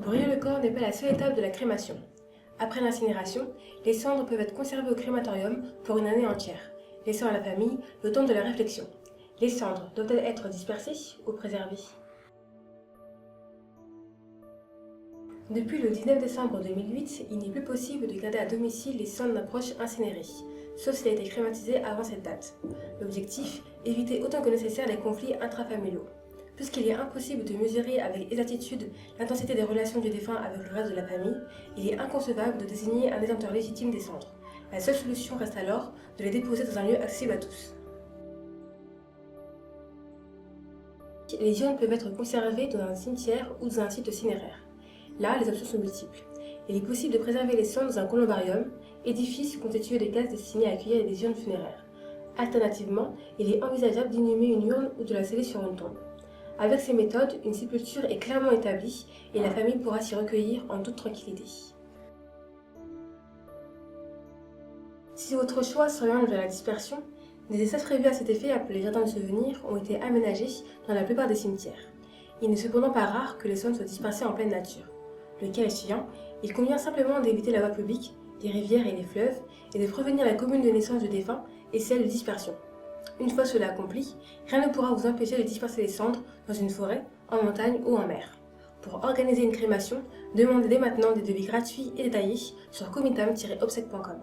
Brûler le corps n'est pas la seule étape de la crémation. Après l'incinération, les cendres peuvent être conservées au crématorium pour une année entière, laissant à la famille le temps de la réflexion. Les cendres doivent-elles être dispersées ou préservées? Depuis le 19 décembre 2008, il n'est plus possible de garder à domicile les cendres d'un proche incinéré, sauf s'il a été crématisé avant cette date. L'objectif, éviter autant que nécessaire les conflits intrafamiliaux. Puisqu'il est impossible de mesurer avec exactitude l'intensité des relations du défunt avec le reste de la famille, il est inconcevable de désigner un détenteur légitime des cendres. La seule solution reste alors de les déposer dans un lieu accessible à tous. Les urnes peuvent être conservées dans un cimetière ou dans un site cinéraire. Là, les options sont multiples. Il est possible de préserver les cendres dans un columbarium, édifice constitué de cases destinées à accueillir des urnes funéraires. Alternativement, il est envisageable d'inhumer une urne ou de la sceller sur une tombe. Avec ces méthodes, une sépulture est clairement établie et la famille pourra s'y recueillir en toute tranquillité. Si votre choix s'oriente vers la dispersion, des espaces prévus à cet effet appelés jardins de souvenirs ont été aménagés dans la plupart des cimetières. Il n'est cependant pas rare que les cendres soient dispersées en pleine nature. Le cas échéant, il convient simplement d'éviter la voie publique, les rivières et les fleuves, et de prévenir la commune de naissance du défunt et celle de dispersion. Une fois cela accompli, rien ne pourra vous empêcher de disperser les cendres dans une forêt, en montagne ou en mer. Pour organiser une crémation, demandez dès maintenant des devis gratuits et détaillés sur comitam-obsèques.com.